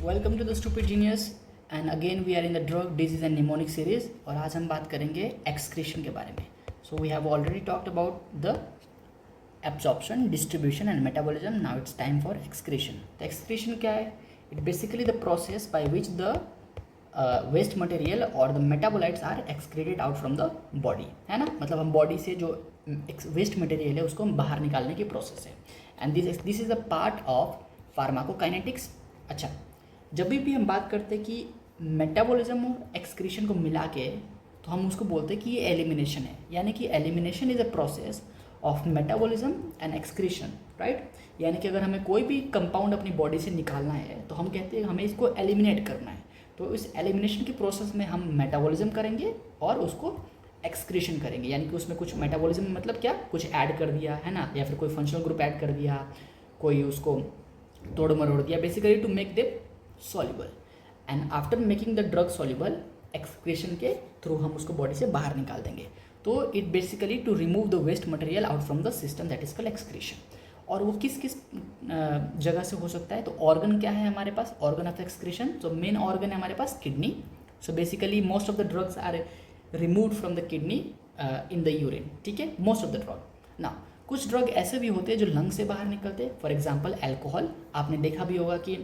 Welcome to the stupid genius and again we are in the drug disease and mnemonic series. और आज हम बात करेंगे excretion के बारे में। So we have already talked about the absorption, distribution and metabolism. Now it's time for excretion. तो excretion क्या है? It basically the process by which the waste material और the metabolites are excreted out from the body, है ना। मतलब हम body से जो वेस्ट मटेरियल है उसको हम बाहर निकालने की प्रोसेस है। And this is a part of pharmacokinetics. अच्छा, जब भी हम बात करते हैं कि मेटाबॉलिज्म और एक्सक्रीशन को मिला के तो हम उसको बोलते हैं कि ये एलिमिनेशन है। यानी कि elimination is a process of metabolism and excretion, right. यानी कि अगर हमें कोई भी कंपाउंड अपनी बॉडी से निकालना है तो हम कहते हैं हमें इसको एलिमिनेट करना है। तो इस एलिमिनेशन के प्रोसेस में हम मेटाबॉलिज्म करेंगे और उसको एक्सक्रीशन करेंगे। यानी कि उसमें कुछ मेटाबॉलिज्म मतलब क्या, कुछ ऐड कर दिया है ना, या फिर कोई फंक्शनल ग्रुप ऐड कर दिया, कोई उसको तोड़ मरोड़ दिया, basically to make them soluble। And after making the drug soluble, excretion के थ्रू हम उसको बॉडी से बाहर निकाल देंगे। तो it basically to remove the waste material out from the system, that is called excretion. और वो किस किस जगह से हो सकता है? तो ऑर्गन क्या है हमारे पास? Organ of excretion. तो मेन ऑर्गन है हमारे पास kidney. So basically most of the drugs are removed from the kidney in the urine, ठीक है, मोस्ट ऑफ द ड्रग। ना कुछ ड्रग ऐसे भी होते हैं जो लंग से बाहर निकलते हैं। For example alcohol. आपने देखा भी होगा कि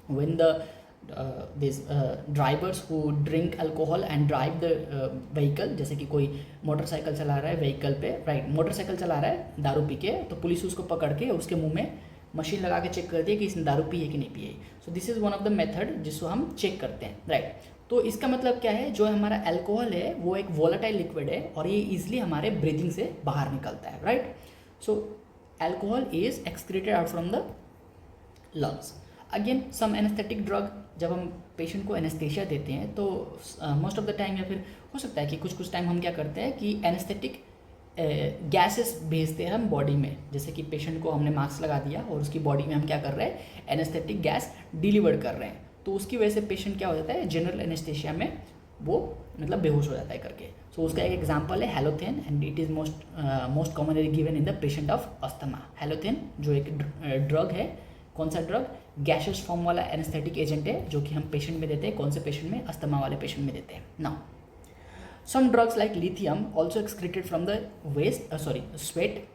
when these drivers who drink alcohol and drive the vehicle, जैसे कि कोई मोटरसाइकिल चला रहा है व्हीकल पे, राइट, मोटरसाइकिल चला रहा है दारू पी के, तो पुलिस उसको पकड़ के उसके मुंह में मशीन लगा के चेक करती है कि इसने दारू पी है कि नहीं पी है। So this is one of the method जिसको हम चेक करते हैं, राइट। तो इसका मतलब क्या है? जो हमारा अल्कोहल है वो एक वोलेटाइल लिक्विड है और ये ईजिली हमारे ब्रीदिंग से बाहर निकलता है, right. So alcohol is excreted out from the lungs. Again some anaesthetic drug, जब हम पेशेंट को एनेस्थेशिया देते हैं तो मोस्ट ऑफ द टाइम, या फिर हो सकता है कि कुछ टाइम हम क्या करते हैं कि एनेस्थेटिक गैसेस भेजते हैं हम बॉडी में। जैसे कि पेशेंट को हमने मास्क लगा दिया और उसकी बॉडी में हम क्या कर रहे हैं, एनेस्थेटिक गैस डिलीवर कर रहे हैं। तो उसकी वजह से पेशेंट क्या हो जाता है, जनरल एनेस्थेशिया में वो मतलब बेहोश हो जाता है करके। सो उसका एक एग्जांपल है हैलोथेन, and it is most commonly given in the patient of asthma. हैलोथेन जो एक ड्रग है, कौन सा ड्रग? गैशियस फॉर्म वाला एनेस्थेटिक एजेंट है जो कि हम पेशेंट में देते हैं। कौन से पेशेंट में? अस्थमा वाले पेशेंट में देते हैं। Now some drugs like lithium also excreted from the sweat,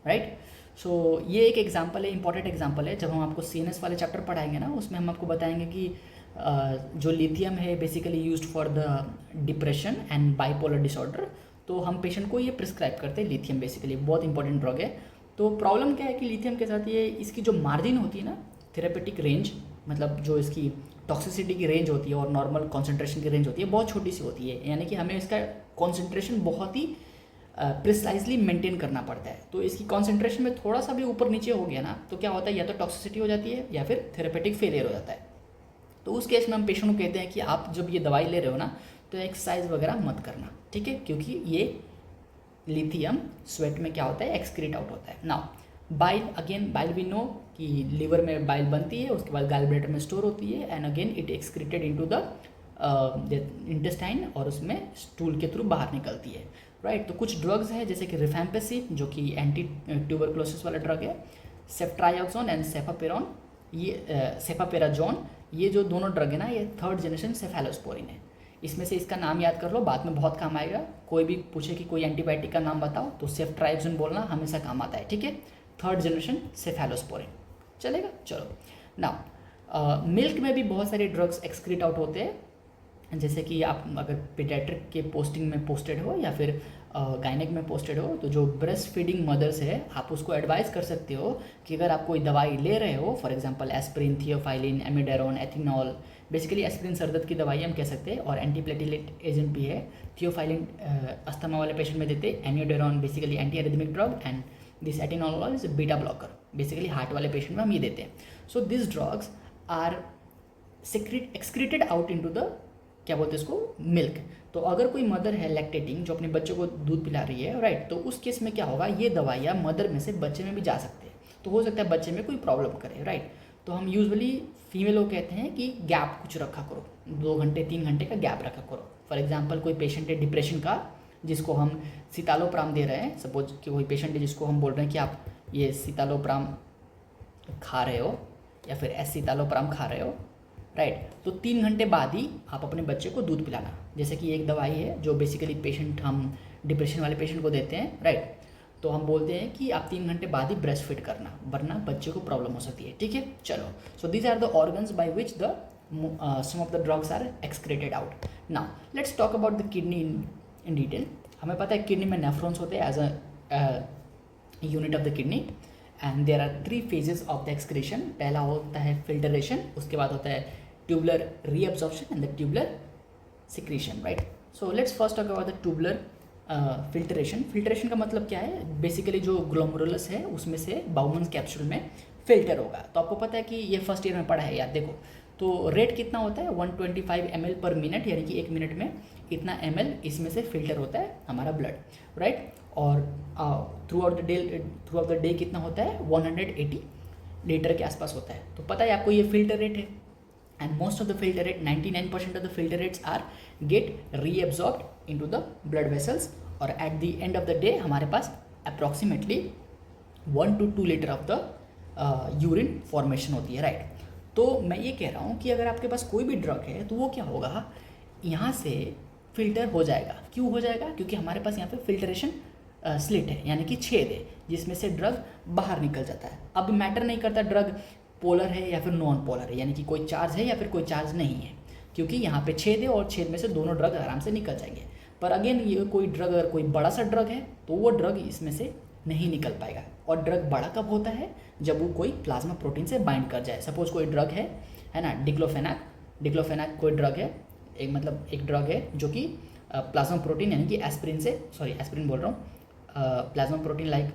right. So ये एक एग्जाम्पल है, इंपॉर्टेंट एग्जाम्पल है। जब हम आपको CNS वाले चैप्टर पढ़ाएंगे ना, उसमें हम आपको बताएंगे कि जो लिथियम है basically used for the depression and bipolar disorder. तो हम पेशेंट को ये प्रिस्क्राइब करते हैं लिथियम, बेसिकली बहुत इंपॉर्टेंट ड्रग है। तो प्रॉब्लम क्या है कि लिथियम के साथ ये इसकी जो मार्जिन होती है ना, थेरेपेटिक रेंज, मतलब जो इसकी टॉक्सिसिटी की रेंज होती है और नॉर्मल कॉन्सेंट्रेशन की रेंज होती है, बहुत छोटी सी होती है। यानी कि हमें इसका कॉन्सेंट्रेशन बहुत ही प्रिसाइजली मेंटेन करना पड़ता है। तो इसकी कॉन्सेंट्रेशन में थोड़ा सा भी ऊपर नीचे हो गया ना तो क्या होता है, या तो टॉक्सिसिटी हो जाती है या फिर थेरेपेटिक फेलियर हो जाता है। तो उस केस में हम पेशेंट को कहते हैं कि आप जब ये दवाई ले रहे हो ना तो एक्सरसाइज वगैरह मत करना, ठीक है, क्योंकि ये लिथियम स्वेट में क्या होता है, एक्सक्रीट आउट होता है। Now bile, again bile we know कि लीवर में बाइल बनती है, उसके बाद गॉल ब्लैडर में स्टोर होती है, and again it excreted into the intestine और उसमें स्टूल के थ्रू बाहर निकलती है, राइट। तो कुछ ड्रग्स हैं जैसे कि रिफैम्पेसिन जो कि एंटी ट्यूबरकुलोसिस वाला ड्रग है, सेफ्ट्राइक्सोन एंड सेफापेरॉन, ये सेफापेराजोन, ये जो दोनों ड्रग है ना, ये थर्ड जनरेशन सेफेलोस्पोरिन है। इसमें से इसका नाम याद कर लो, बाद में बहुत काम आएगा। कोई भी पूछे कि कोई एंटीबायोटिक का नाम बताओ तो सेफ्ट्राइक्सोन बोलना हमेशा काम आता है, ठीक है। थर्ड जनरेशन सेफेलोस्पोरिन, चलेगा। चलो नाउ मिल्क में भी बहुत सारे ड्रग्स एक्सक्रीट आउट होते हैं। जैसे कि आप अगर पीडियाट्रिक के पोस्टिंग में पोस्टेड हो या फिर गायनेक में पोस्टेड हो, तो जो ब्रेस्ट फीडिंग मदर्स है आप उसको एडवाइस कर सकते हो कि अगर आप कोई दवाई ले रहे हो, for example aspirin, theophylline, amiodarone, atenolol, basically aspirin सर दर्द की दवाई हम कह सकते हैं, और एंटीप्लेटिलेट एजेंट भी है। थियोफाइलिन अस्थमा वाले पेशेंट में देते हैं, amiodarone basically anti arrhythmic drug, and this atenolol is beta blocker, basically heart वाले पेशेंट में हम ये देते हैं। So this drugs are excreted out into the, क्या बोलते हैं इसको, मिल्क। तो अगर कोई मदर है लैक्टेटिंग जो अपने बच्चे को दूध पिला रही है, राइट, तो उस केस में क्या होगा, ये दवाइयाँ मदर में से बच्चे में भी जा सकते हैं। तो हो सकता है बच्चे में कोई प्रॉब्लम करे, राइट। तो हम यूजुअली फीमेल लोग कहते हैं कि गैप कुछ रखा करो, 2 घंटे 3 घंटे का गैप रखा करो। फॉर एग्जांपल कोई पेशेंट है डिप्रेशन का जिसको हम सितालोप्राम दे रहे हैं, सपोज कि कोई पेशेंट है जिसको हम बोल रहे हैं कि आप ये सितालोप्राम खा रहे हो या फिर एसिटालोप्राम खा रहे हो, राइट। तो 3 घंटे बाद ही आप अपने बच्चे को दूध पिलाना। जैसे कि एक दवाई है जो बेसिकली पेशेंट हम डिप्रेशन वाले पेशेंट को देते हैं, राइट। तो हम बोलते हैं कि आप 3 घंटे बाद ही ब्रेस्ट फीड करना, वरना बच्चे को प्रॉब्लम हो सकती है, ठीक है। चलो, so these are the organs by which the some of the drugs are excreted out. Now let's talk about the kidney in detail. हमें पता है किडनी में नेफ्रॉन्स होते हैं as a unit of the kidney, and there are 3 phases of the excretion. पहला होता है filtration, उसके बाद होता है tubular reabsorption and the tubular secretion, right. So let's first talk about the tubular filtration. Filtration का मतलब क्या है? बेसिकली जो ग्लोमेरुलस है उसमें से बाउमन्स कैप्सूल में फिल्टर होगा. तो आपको पता है कि ये फर्स्ट ईयर में पढ़ा है यार. देखो तो रेट कितना होता है 125 ml पर मिनट, यानी कि 1 मिनट में इतना ml इसमें से फिल्टर होता है हमारा ब्लड, राइट. और थ्रू आउट द डे कितना होता है 180 लीटर के आसपास होता है. तो पता है आपको ये फिल्टर रेट है. And most of the filter rate 99% of the filter rates are get reabsorbed into the blood vessels. और at the end of the day हमारे पास approximately 1 to 2 litre of the urine formation होती है, right. तो मैं ये कह रहा हूँ कि अगर आपके पास कोई भी ड्रग है तो वो क्या होगा, यहाँ से फिल्टर हो जाएगा. क्यों हो जाएगा? क्योंकि हमारे पास यहाँ पे फिल्टरेशन स्लिट है, यानी कि छेद है जिसमें से ड्रग बाहर निकल जाता है. अब मैटर नहीं करता ड्रग पोलर है या फिर नॉन पोलर है, यानी कि कोई चार्ज है या फिर कोई चार्ज नहीं है, क्योंकि यहाँ पे छेद है और छेद में से दोनों ड्रग आराम से निकल जाएंगे. पर अगेन ये कोई ड्रग अगर कोई बड़ा सा ड्रग है तो वो ड्रग इसमें से नहीं निकल पाएगा. और ड्रग बड़ा कब होता है? जब वो कोई प्लाज्मा प्रोटीन से बाइंड कर जाए. सपोज कोई ड्रग है ना, डिक्लोफेनाक कोई ड्रग है, एक ड्रग है जो कि प्लाज्मा प्रोटीन यानी कि एस्पिरिन बोल रहा हूँ, प्लाज्मा प्रोटीन लाइक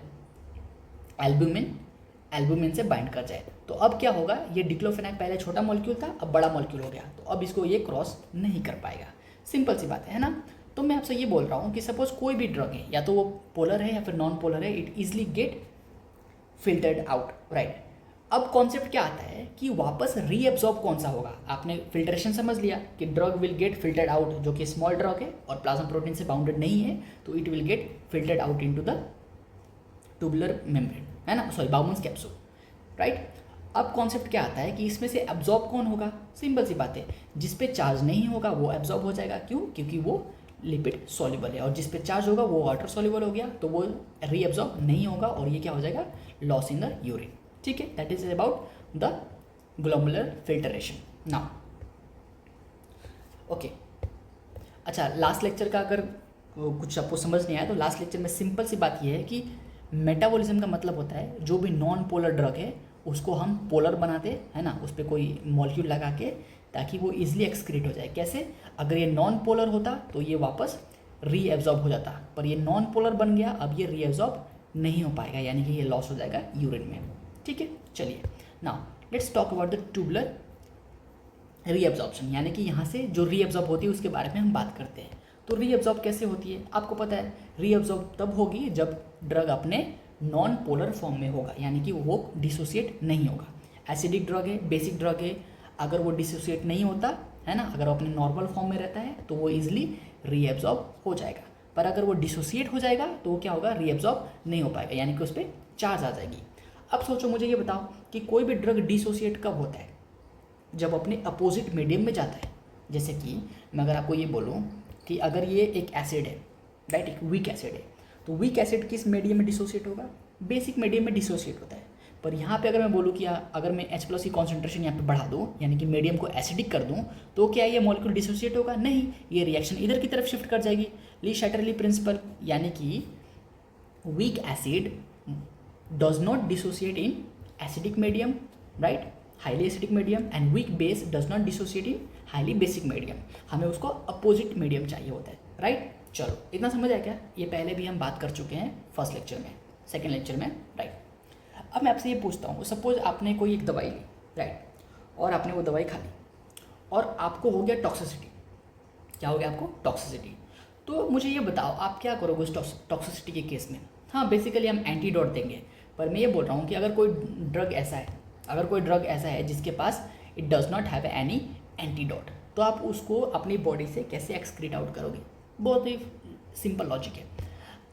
एल्बुमिन से बाइंड कर जाए. तो अब क्या होगा, ये डिक्लोफेनाक पहले छोटा मॉलिक्यूल था, अब बड़ा मॉलिक्यूल हो गया, तो अब इसको ये क्रॉस नहीं कर पाएगा. सिंपल सी बात है ना. तो मैं आपसे ये बोल रहा हूँ कि सपोज कोई भी ड्रग है, या तो वो पोलर है या फिर नॉन पोलर है, it easily get filtered out, right. अब कॉन्सेप्ट क्या आता है कि वापस रीअब्जॉर्ब कौन सा होगा. आपने फिल्ट्रेशन समझ लिया कि drug will get filtered out, जो कि स्मॉल ड्रग है और प्लाज्मा प्रोटीन से बाउंडेड नहीं है, तो it will get filtered out into the tubular membrane, है ना, बाउमन्स कैप्सूल, राइट. अब कॉन्सेप्ट क्या आता है कि इसमें से एब्जॉर्ब कौन होगा. सिंपल सी बात है, जिस पे चार्ज नहीं होगा वो एब्जॉर्ब हो जाएगा. क्यों? क्योंकि वो लिपिड सॉल्युबल है. और जिस पे चार्ज होगा वो वाटर सॉल्युबल हो गया, तो वो रीअब्जॉर्ब नहीं होगा और ये क्या हो जाएगा, लॉस इन द यूरिन. ठीक है, that is about the glomerular filtration. Now okay, अच्छा, लास्ट लेक्चर का अगर कुछ आपको समझ नहीं आया तो लास्ट लेक्चर में सिंपल सी बात ये है कि मेटाबॉलिज्म का मतलब होता है जो भी नॉन पोलर ड्रग है उसको हम पोलर बनाते हैं ना, उस पर कोई मॉलिक्यूल लगा के, ताकि वो इजीली एक्सक्रीट हो जाए. कैसे? अगर ये नॉन पोलर होता तो ये वापस रीएब्जॉर्ब हो जाता, पर ये नॉन पोलर बन गया, अब ये रीएब्जॉर्ब नहीं हो पाएगा, यानी कि ये लॉस हो जाएगा यूरिन में. ठीक है, चलिए now let's talk about the tubular reabsorption, यानी कि यहाँ से जो रीएब्जॉर्ब होती है उसके बारे में हम बात करते हैं. तो रीएब्जॉर्ब कैसे होती है? आपको पता है रीएब्जॉर्ब तब होगी जब ड्रग अपने नॉन पोलर फॉर्म में होगा, यानी कि वो डिसोसिएट नहीं होगा. एसिडिक ड्रग है, बेसिक ड्रग है, अगर वो डिसोसिएट नहीं होता है ना, अगर वो अपने नॉर्मल फॉर्म में रहता है तो वो इजीली रीएब्जॉर्ब हो जाएगा. पर अगर वो डिसोसिएट हो जाएगा तो वो क्या होगा, रीएब्जॉर्ब नहीं हो पाएगा, यानी कि उस पर चार्ज आ जाएगी. अब सोचो, मुझे ये बताओ कि कोई भी ड्रग डिसोसिएट कब होता है? जब अपने अपोजिट मीडियम में जाता है. जैसे कि मैं अगर आपको ये बोलूँ कि अगर ये एक एसिड है, राइट, एक वीक एसिड है, तो वीक एसिड किस मीडियम में डिसोसिएट होगा? बेसिक मीडियम में डिसोसिएट होता है. पर यहाँ पे अगर मैं बोलूँ कि अगर मैं H+ की कॉन्सेंट्रेशन यहाँ पे बढ़ा दूँ, यानी कि मीडियम को एसिडिक कर दूँ, तो क्या ये मॉलिक्यूल डिसोसिएट होगा? नहीं, ये रिएक्शन इधर की तरफ शिफ्ट कर जाएगी. ली शैटरली प्रिंसिपल, यानी कि weak acid does not dissociate in acidic medium, right, highly acidic medium, and weak base does not dissociate in highly basic medium. हमें उसको अपोजिट मीडियम चाहिए होता है, राइट. चलो, इतना समझ आया क्या? ये पहले भी हम बात कर चुके हैं फर्स्ट लेक्चर में, सेकेंड लेक्चर में, राइट. अब मैं आपसे ये पूछता हूँ, सपोज आपने कोई एक दवाई ली, राइट, और आपने वो दवाई खा ली और आपको हो गया टॉक्सिसिटी. क्या हो गया आपको? टॉक्सिसिटी. तो मुझे ये बताओ आप क्या करोगे उस टॉक्सिसिटी के केस में? हाँ, बेसिकली हम एंटीडोट देंगे, पर मैं ये बोल रहा हूँ कि अगर कोई ड्रग ऐसा है जिसके पास it does not have any antidote, तो आप उसको अपनी बॉडी से कैसे एक्सक्रीट आउट करोगे? बहुत ही सिंपल लॉजिक है.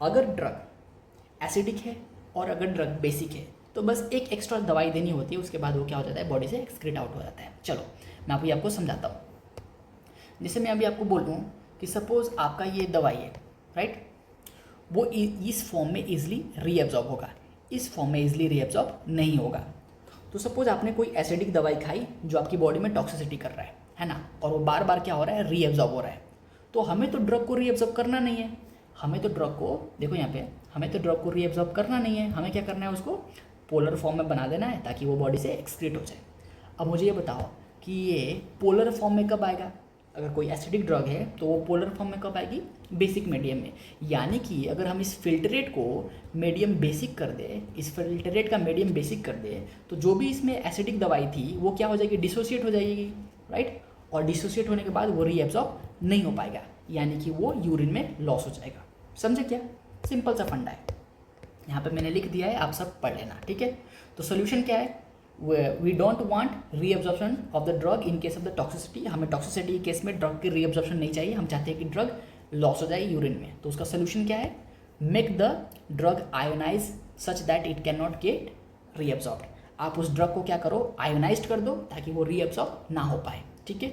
अगर ड्रग एसिडिक है और अगर ड्रग बेसिक है, तो बस एक एक्स्ट्रा दवाई देनी होती है, उसके बाद वो क्या हो जाता है, बॉडी से एक्सक्रीट आउट हो जाता है। चलो मैं अभी आपको समझाता हूँ। जैसे मैं अभी आपको बोलूँ कि सपोज़ आपका ये दवाई है, राइट, वो इस फॉर्म में ईजिली रीएब्जॉर्ब होगा, इस फॉर्म में ईजिली रीएब्जॉर्ब नहीं होगा। तो सपोज आपने कोई एसिडिक दवाई खाई जो आपकी बॉडी में टॉक्सिसिटी कर रहा है ना, और वो बार बार क्या हो रहा है, रीएब्जॉर्ब हो रहा है। तो हमें तो ड्रग को रीएब्जॉर्ब करना नहीं है, हमें तो ड्रग को, देखो यहाँ पे, हमें तो ड्रग को रीएब्जॉर्ब करना नहीं है, हमें क्या करना है, उसको पोलर फॉर्म में बना देना है ताकि वो बॉडी से एक्सक्रीट हो जाए। अब मुझे ये बताओ कि ये पोलर फॉर्म में कब आएगा, अगर कोई एसिडिक ड्रग है तो वो पोलर फॉर्म में कब आएगी, बेसिक मीडियम में। यानी कि अगर हम इस फिल्टरेट को मीडियम बेसिक कर दे, इस फिल्टरेट का मीडियम बेसिक कर दे, तो जो भी इसमें एसिडिक दवाई थी वो क्या हो जाएगी, डिसोसिएट हो जाएगी, राइट। और डिसोसिएट होने के बाद वो रीएब्जॉर्ब नहीं हो पाएगा, यानी कि वो यूरिन में लॉस हो जाएगा। समझे क्या, सिंपल सा फंडा है। यहाँ पे मैंने लिख दिया है, आप सब पढ़ लेना, ठीक है। तो सोल्यूशन क्या है, we don't want reabsorption of the drug in case of the toxicity. हमें टॉक्सिसिटी के केस में ड्रग की रीअब्जॉर्प्शन नहीं चाहिए, हम चाहते हैं कि ड्रग लॉस हो जाए यूरिन में। तो उसका सोल्यूशन क्या है, make the drug ionize such that it can not get reabsorbed. आप उस ड्रग को क्या करो, आयोनाइज कर दो ताकि वो रीअब्जॉर्ब ना हो पाए, ठीक है।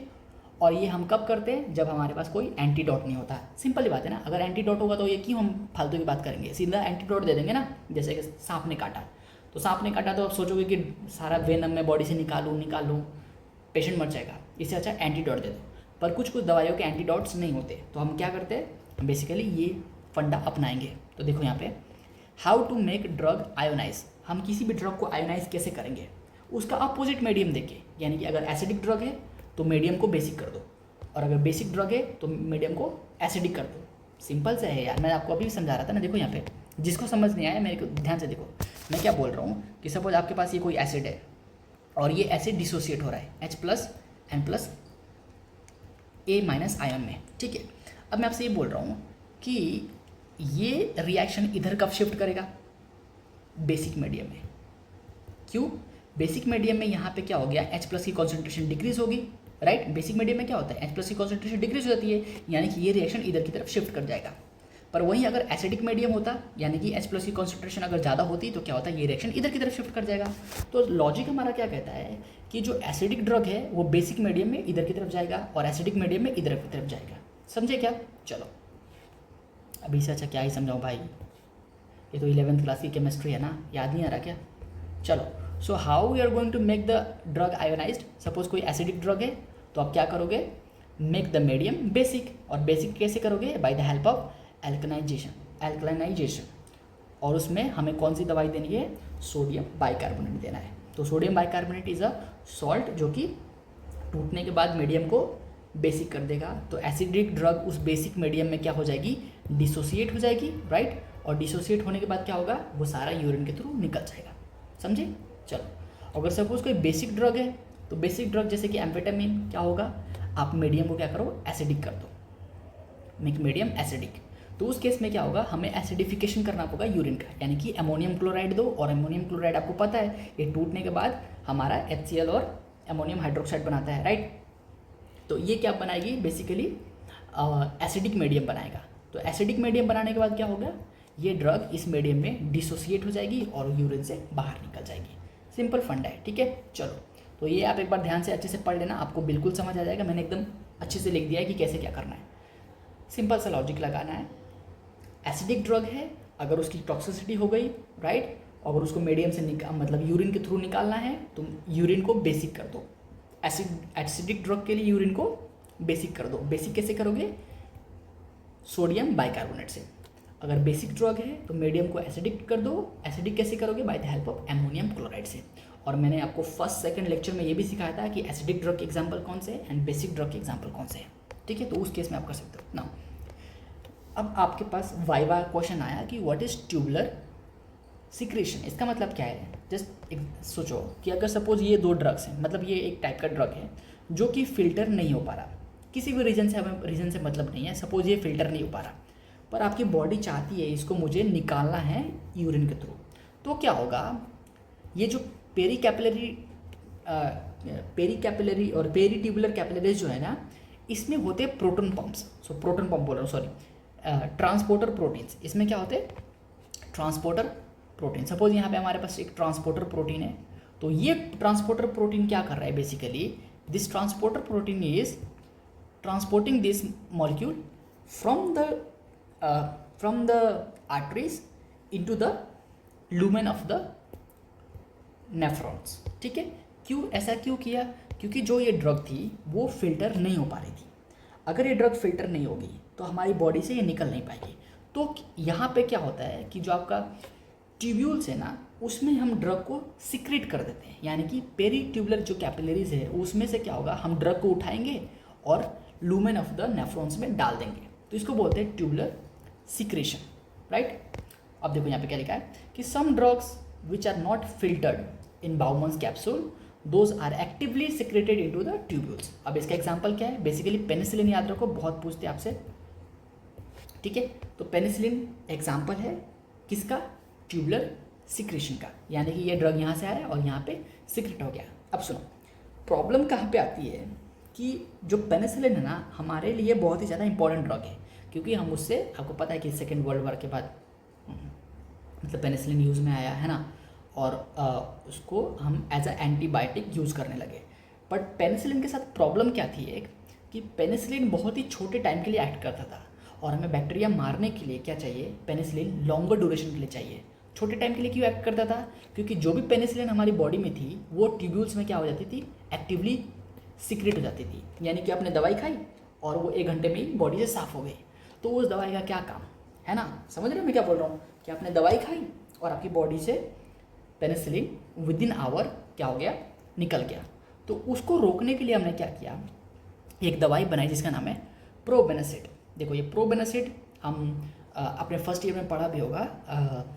और ये हम कब करते हैं, जब हमारे पास कोई एंटीडोट नहीं होता। सिंपल ही बात है ना, अगर एंटीडोट होगा तो ये क्यों हम फालतू की बात करेंगे, सीधा एंटीडोट दे देंगे ना। जैसे कि सांप ने काटा, तो सांप ने काटा तो आप सोचोगे कि सारा वेनम मैं बॉडी से निकालूँ, पेशेंट मर जाएगा, इससे अच्छा एंटीडोट दे दो। पर कुछ कुछ दवाइयों के एंटीडोट्स नहीं होते, तो हम क्या करते हैं, बेसिकली ये फंडा अपनाएंगे। तो देखो यहाँ पे, how to make drug ionise. हम किसी भी ड्रग को आयोनाइज कैसे करेंगे, उसका अपोजिट मीडियम देके, यानी कि अगर एसिडिक ड्रग है तो मीडियम को बेसिक कर दो, और अगर बेसिक ड्रग है तो मीडियम को एसिडिक कर दो। सिंपल से है यार, मैं आपको अभी समझा रहा था ना। देखो यहाँ पे, जिसको समझ नहीं आया मेरे को ध्यान से देखो, मैं क्या बोल रहा हूँ कि सपोज आपके पास ये कोई एसिड है और ये एसिड डिसोसिएट हो रहा है H+N+A- आयन में, ठीक है। अब मैं आपसे ये बोल रहा हूँ कि ये रिएक्शन इधर कब शिफ्ट करेगा, बेसिक मीडियम में। क्यों, बेसिक मीडियम में यहाँ पे क्या हो गया, H+ की कॉन्सेंट्रेशन डिक्रीज होगी, राइट। बेसिक मीडियम में क्या होता है, H+ की कॉन्सेंट्रेशन डिक्रीज हो जाती है, यानी कि ये रिएक्शन इधर की तरफ शिफ्ट कर जाएगा। पर वहीं अगर एसिडिक मीडियम होता, यानी कि H+ की कॉन्सेंट्रेशन अगर ज़्यादा होती, तो क्या होता है, ये रिएक्शन इधर की तरफ शिफ्ट कर जाएगा। तो लॉजिक हमारा क्या कहता है कि जो एसिडिक ड्रग है वो बेसिक मीडियम में इधर की तरफ जाएगा और एसिडिक मीडियम में इधर की तरफ जाएगा। समझे क्या, चलो अभी से अच्छा क्या ही समझाऊँ भाई, ये तो 11th क्लास की केमिस्ट्री है ना, याद नहीं आ रहा क्या। चलो, so how we are going to make the drug ionised. Suppose कोई एसिडिक ड्रग है तो आप क्या करोगे, मेक द मीडियम बेसिक। और बेसिक कैसे करोगे, by the help of alkalinisation. और उसमें हमें कौन सी दवाई देनी है, सोडियम बाइकार्बोनेट देना है। तो sodium bicarbonate is a salt जो कि टूटने के बाद मीडियम को बेसिक कर देगा। तो एसिडिक ड्रग उस बेसिक मीडियम में क्या हो जाएगी, डिसोसिएट हो जाएगी, राइट। और डिसोसिएट होने के बाद क्या होगा, वो सारा यूरिन के थ्रू निकल जाएगा। समझे, चलो अगर सपोज कोई बेसिक ड्रग है तो बेसिक ड्रग जैसे कि एम्फेटामिन, क्या होगा, आप मीडियम को क्या करो, एसिडिक कर दो, मेक मीडियम एसिडिक। तो उस केस में क्या होगा, हमें एसिडिफिकेशन करना होगा यूरिन का, यानी कि अमोनियम क्लोराइड दो। और अमोनियम क्लोराइड आपको पता है ये टूटने के बाद हमारा HCl और अमोनियम हाइड्रोक्साइड बनाता है, राइट। तो ये क्या बनाएगी, बेसिकली एसिडिक मीडियम बनाएगा। तो एसिडिक मीडियम बनाने के बाद क्या होगा, ये ड्रग इस मीडियम में डिसोसिएट हो जाएगी और यूरिन से बाहर निकल जाएगी। सिंपल फंडा है, ठीक है। चलो, तो ये आप एक बार ध्यान से अच्छे से पढ़ लेना, आपको बिल्कुल समझ आ जाएगा। मैंने एकदम अच्छे से लिख दिया है कि कैसे क्या करना है, सिंपल सा लॉजिक लगाना है। एसिडिक ड्रग है, अगर उसकी टॉक्सिसिटी हो गई, राइट, अगर उसको मीडियम से मतलब यूरिन के थ्रू निकालना है तो यूरिन को बेसिक कर दो। एसिडिक ड्रग के लिए यूरिन को बेसिक कर दो। बेसिक कैसे करोगे, सोडियम बाइकार्बोनेट से। अगर बेसिक ड्रग है तो मीडियम को एसिडिक कर दो। एसिडिक कैसे करोगे, by the help of ammonium chloride से। और मैंने आपको फर्स्ट सेकंड लेक्चर में ये भी सिखाया था कि एसिडिक ड्रग के एग्जाम्पल कौन से एंड बेसिक ड्रग के एग्जाम्पल कौन से हैं, ठीक है। तो उस केस में आप कर सकते हो ना। अब आपके पास वाइवा क्वेश्चन आया कि व्हाट इज ट्यूबुलर सिक्रेशन, इसका मतलब क्या है। जस्ट सोचो कि अगर सपोज ये दो ड्रग्स हैं, मतलब ये एक टाइप का ड्रग है जो कि फिल्टर नहीं हो पा रहा, किसी भी रीजन से मतलब नहीं है। सपोज ये फिल्टर नहीं हो पा रहा, पर आपकी बॉडी चाहती है इसको मुझे निकालना है यूरिन के थ्रू, तो क्या होगा, ये जो पेरी कैपिलरी और पेरी ट्यूबुलर कैपिलरीज जो है ना, इसमें होते हैं प्रोटॉन पंप्स। प्रोटॉन पंप बोल रहा हूँ, सॉरी, ट्रांसपोर्टर प्रोटीन्स। इसमें क्या होते हैं, ट्रांसपोर्टर प्रोटीन। सपोज यहाँ पे हमारे पास एक ट्रांसपोर्टर प्रोटीन है, तो ये ट्रांसपोर्टर प्रोटीन क्या कर रहा है basically, this transporter protein is transporting this molecule from the arteries into the lumen of the nephrons. ठीक है, क्यों ऐसा क्यों किया, क्योंकि जो ये ड्रग थी वो फिल्टर नहीं हो पा रही थी। अगर ये ड्रग फिल्टर नहीं होगी तो हमारी बॉडी से ये निकल नहीं पाएगी। तो यहाँ पे क्या होता है कि जो आपका ट्यूब्यूल्स है ना, उसमें हम ड्रग को सिक्रेट कर देते हैं, यानी कि पेरी ट्यूबुलर जो कैपिलरीज है उसमें से क्या होगा, हम ड्रग को उठाएंगे और लूमेन ऑफ द नेफ्रॉन्स में डाल देंगे। तो इसको बोलते हैं ट्यूबुलर सिक्रेशन, राइट। अब देखो यहाँ पे क्या लिखा है कि some drugs which are not filtered in Bowman's capsule those are actively secreted into the tubules. अब इसका एग्जांपल क्या है, बेसिकली पेनिसिलिन, याद रखो बहुत पूछते हैं आपसे, ठीक है। तो पेनिसिलिन एग्जांपल है किसका, ट्यूबुलर सिक्रेशन का, यानी कि ये ड्रग यहाँ से आया और यहाँ पे सिक्रेट हो गया। अब सुनो, प्रॉब्लम कहाँ पे आती है कि जो पेनिसिलिन है ना हमारे लिए बहुत ही ज़्यादा इंपॉर्टेंट ड्रग है, क्योंकि हम उससे, आपको पता है कि सेकेंड वर्ल्ड वॉर के बाद मतलब पेनिसिलिन यूज़ में आया है ना, और उसको हम एज अ एंटीबायोटिक यूज़ करने लगे। बट पेनिसिलिन के साथ प्रॉब्लम क्या थी एक, कि पेनिसिलिन बहुत ही छोटे टाइम के लिए एक्ट करता था, और हमें बैक्टीरिया मारने के लिए क्या चाहिए, पेनिसिलिन लॉन्गर ड्यूरेशन के लिए चाहिए। छोटे टाइम के लिए क्यों एक्ट करता था, क्योंकि जो भी पेनिसिलिन हमारी बॉडी में थी वो ट्यूब्यूल्स में क्या हो जाती थी, एक्टिवली सिक्रेट हो जाती थी, यानी कि आपने दवाई खाई और वो 1 घंटे में ही बॉडी से साफ़ हो गई। तो उस दवाई का क्या काम है ना, समझ रहे हो मैं क्या बोल रहा हूँ, कि आपने दवाई खाई और आपकी बॉडी से पेनिसिलिन विद इन आवर क्या हो गया, निकल गया। तो उसको रोकने के लिए हमने क्या किया, एक दवाई बनाई जिसका नाम है प्रोबेनासिड। देखो ये प्रोबेनासिड हम अपने फर्स्ट ईयर में पढ़ा भी होगा,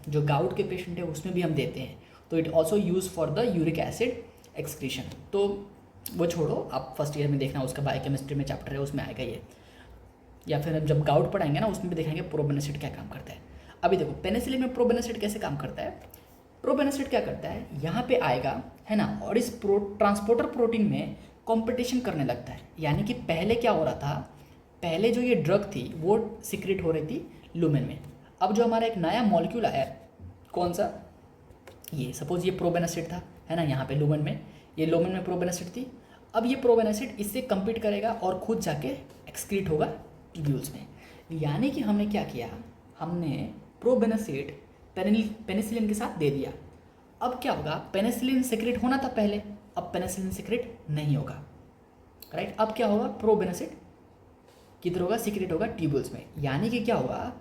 जो गाउट के पेशेंट है उसमें भी हम देते हैं। तो it also use for the uric acid excretion. तो वो छोड़ो, आप फर्स्ट ईयर में देखना, उसका बायोकेमिस्ट्री में चैप्टर है उसमें आएगा ये, या फिर हम जब गाउट पढ़ाएंगे ना उसमें भी देखेंगे प्रोबेनासिड क्या काम करता है। अभी देखो पेनिसिलिन में प्रोबेनासिड कैसे काम करता है, प्रोबेनासिड क्या करता है, यहाँ पे आएगा है ना, और इस ट्रांसपोर्टर प्रोटीन में कंपटीशन करने लगता है। यानी कि पहले क्या हो रहा था, पहले जो ये ड्रग थी वो सिक्रेट हो रही थी लूमेन में। अब जो हमारा एक नया मॉलिक्यूल आया, कौन सा, ये सपोज ये प्रोबेनासिड था है ना, यहाँ पे लूमेन में, ये लूमेन में प्रोबेनासिड थी। अब ये प्रोबेनासिड इससे कम्पीट करेगा और खुद जाके एक्सक्रीट होगा ट्यूब्यूल्स में। यानी कि हमने क्या किया, हमने प्रोबेनासिड पेनिसिलिन के साथ दे दिया। अब क्या होगा, पेनिसिलिन सिक्रेट होना था पहले, अब पेनिसिलिन सिक्रेट नहीं होगा, राइट। अब क्या होगा, प्रोबेनासिड किधर होगा, सिक्रेट होगा ट्यूब्यूल्स में। यानी कि क्या होगा,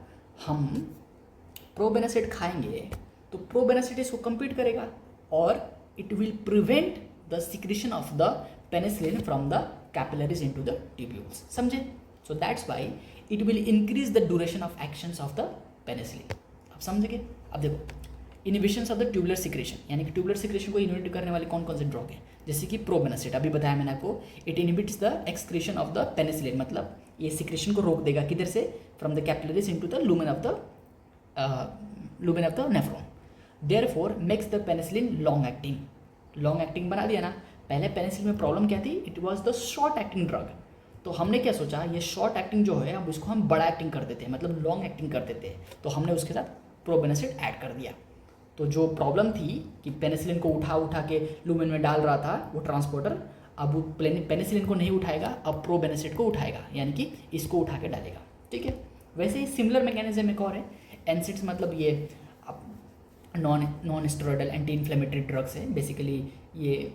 हम प्रोबेनासिड खाएंगे तो प्रोबेनासिड इसको कम्पीट करेगा और it will prevent the secretion of the penicillin from the capillaries into the tubules, समझे। So that's why it will increase the duration of actions of the penicillin. आप समझेंगे। अब देखो inhibitions of the tubular secretion, यानी कि tubular secretion को inhibit करने वाले कौन कौन से ड्रग हैं, जैसे कि प्रोबेनासिड, अभी बताया मैंने आपको, it inhibits the excretion of the penicillin, मतलब ये सिक्रेशन को रोक देगा, किधर से, from the capillaries into the lumen of the nephron. Therefore makes the penicillin long acting बना दिया ना। पहले पेनिसिलिन में प्रॉब्लम क्या थी, it was the short acting drug. तो हमने क्या सोचा, ये शॉर्ट एक्टिंग जो है अब इसको हम बड़ा एक्टिंग कर देते हैं, मतलब लॉन्ग एक्टिंग कर देते हैं। तो हमने उसके साथ प्रोबेनासिड ऐड कर दिया। तो जो प्रॉब्लम थी कि पेनिसिलिन को उठा के लूमेन में डाल रहा था वो ट्रांसपोर्टर, अब वो पेनिसिलिन को नहीं उठाएगा, अब प्रोबेनासिड को उठाएगा, यानी कि इसको उठा के डालेगा, ठीक है। वैसे ही सिमिलर मैकेनिज्म एक और है, एनसिड्स, मतलब ये non steroidal anti inflammatory drugs है। बेसिकली ये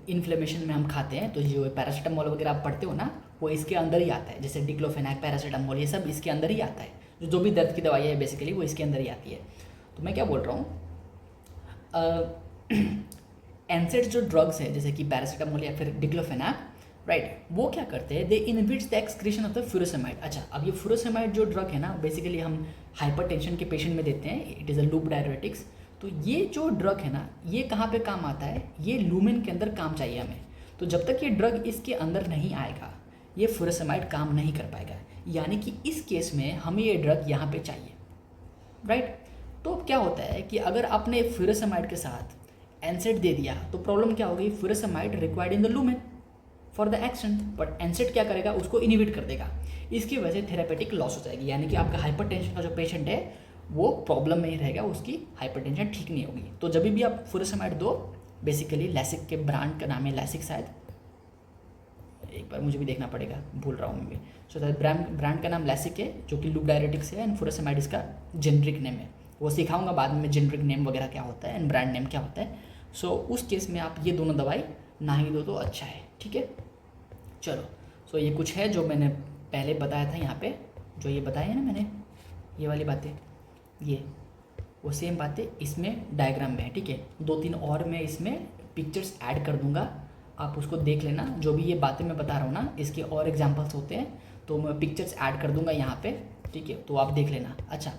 इन्फ्लेमेशन में हम खाते हैं, तो जो पैरासीटामोल वगैरह आप पढ़ते हो ना, वो इसके अंदर ही आता है, जैसे डिक्लोफेनाक, पैरासीटामोल, ये सब इसके अंदर ही आता है। जो भी दर्द की दवाई है बेसिकली वो इसके अंदर ही आती है। तो मैं क्या बोल रहा हूँ, एनसेड्स जो ड्रग्स है जैसे कि पैरासीटामोल या फिर डिक्लोफेनाक, राइट, वो क्या करते हैं, they inhibits the excretion of the furosemide. अच्छा, अब ये फ्यूरोसेमाइड जो ड्रग है ना, बेसिकली हम हाइपरटेंशन के पेशेंट में देते हैं, it is a loop diuretics. तो ये जो ड्रग है ना, ये कहाँ पे काम आता है, ये लूमेन के अंदर काम चाहिए हमें। तो जब तक ये ड्रग इसके अंदर नहीं आएगा, ये फ्यूरोसेमाइड काम नहीं कर पाएगा। यानी कि इस केस में हमें ये ड्रग यहाँ पे चाहिए, राइट। तो क्या होता है कि अगर आपने फ्यूरोसेमाइड के साथ एनसेड दे दिया तो प्रॉब्लम क्या होगी, furosemide required in the lumen for the action, but एनसेड क्या करेगा, उसको इनिबिट कर देगा। इसकी वजह से थेरापेटिक लॉस हो जाएगी। यानी कि आपका हाइपरटेंशन का जो पेशेंट है वो प्रॉब्लम में ही रहेगा, उसकी हाइपरटेंशन ठीक नहीं होगी। तो जब भी आप फुरोसेमाइड दो, बेसिकली लैसिक के ब्रांड का नाम है लैसिक, शायद एक बार मुझे भी देखना पड़ेगा, भूल रहा हूँ मैं भी। सो ब्रांड का नाम लैसिक है, जो कि लूप डायरेटिक्स है, एंड फुरोसेमाइड इसका जेनरिक नेम है। वो सिखाऊंगा बाद में जेनरिक नेम वगैरह क्या होता है एंड ब्रांड नेम क्या होता है। सो उस केस में आप ये दोनों दवाई ना ही दो तो अच्छा है, ठीक है। चलो, सो ये कुछ है जो मैंने पहले बताया था यहाँ पे, जो ये बताया है ना मैंने, ये वाली बातें, ये वो सेम बातें इसमें डायग्राम में है, ठीक है। 2-3 और मैं इसमें पिक्चर्स ऐड कर दूंगा, आप उसको देख लेना। जो भी ये बातें मैं बता रहा हूँ ना, इसके और एग्जांपल्स होते हैं तो मैं पिक्चर्स ऐड कर दूंगा यहाँ पे, ठीक है, तो आप देख लेना। अच्छा,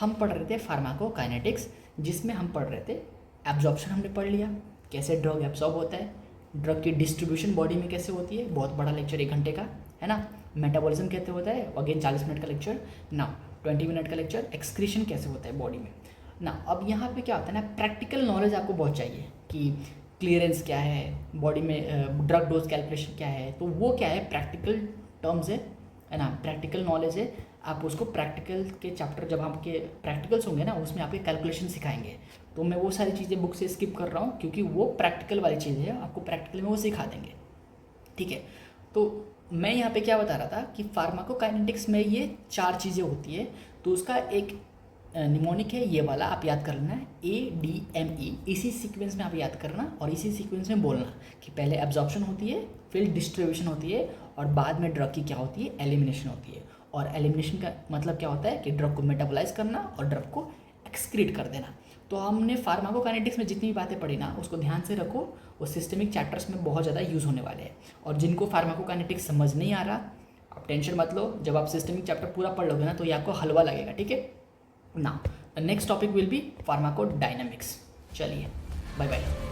हम पढ़ रहे थे फार्माकोकाइनेटिक्स, जिसमें हम पढ़ रहे थे एब्जॉर्प्शन, हमने पढ़ लिया कैसे ड्रग एब्जॉर्ब होता है, ड्रग की डिस्ट्रीब्यूशन बॉडी में कैसे होती है, बहुत बड़ा लेक्चर 1 घंटे का है ना। मेटाबॉलिज्म कैसे होता है, अगेन 40 मिनट का लेक्चर ना, 20 मिनट का लेक्चर। एक्सक्रीशन कैसे होता है बॉडी में ना। अब यहाँ पे क्या होता है ना, प्रैक्टिकल नॉलेज आपको बहुत चाहिए कि क्लियरेंस क्या है बॉडी में, ड्रग डोज कैलकुलेशन क्या है, तो वो क्या है, प्रैक्टिकल टर्म्स है ना, प्रैक्टिकल नॉलेज है। आप उसको प्रैक्टिकल के चैप्टर जब आपके प्रैक्टिकल्स होंगे ना, उसमें आपके कैलकुलेशन सिखाएंगे। तो मैं वो सारी चीज़ें बुक से स्किप कर रहा हूँ, क्योंकि वो प्रैक्टिकल वाली चीज़ है, आपको प्रैक्टिकल में वो सिखा देंगे, ठीक है। तो मैं यहाँ पे क्या बता रहा था कि फार्माकोकाइनेटिक्स में ये 4 चीज़ें होती है। तो उसका एक निमोनिक है, ये वाला आप याद कर लेना है, ADME। इसी सीक्वेंस में आप याद करना और इसी सीक्वेंस में बोलना कि पहले एब्जॉर्प्शन होती है, फिर डिस्ट्रीब्यूशन होती है, और बाद में ड्रग की क्या होती है, एलिमिनेशन होती है। और एलिमिनेशन का मतलब क्या होता है कि ड्रग को मेटाबोलाइज करना और ड्रग को एक्सक्रीट कर देना। तो हमने फार्माकोकाइनेटिक्स में जितनी भी बातें पढ़ी ना, उसको ध्यान से रखो, वो सिस्टमिक चैप्टर्स में बहुत ज़्यादा यूज़ होने वाले हैं। और जिनको फार्माकोकाइनेटिक्स समझ नहीं आ रहा, आप टेंशन मत लो, जब आप सिस्टमिक चैप्टर पूरा पढ़ लोगे ना, तो ये आपको हलवा लगेगा, ठीक है ना। The next topic will be pharmacodynamics. चलिए, बाय बाय।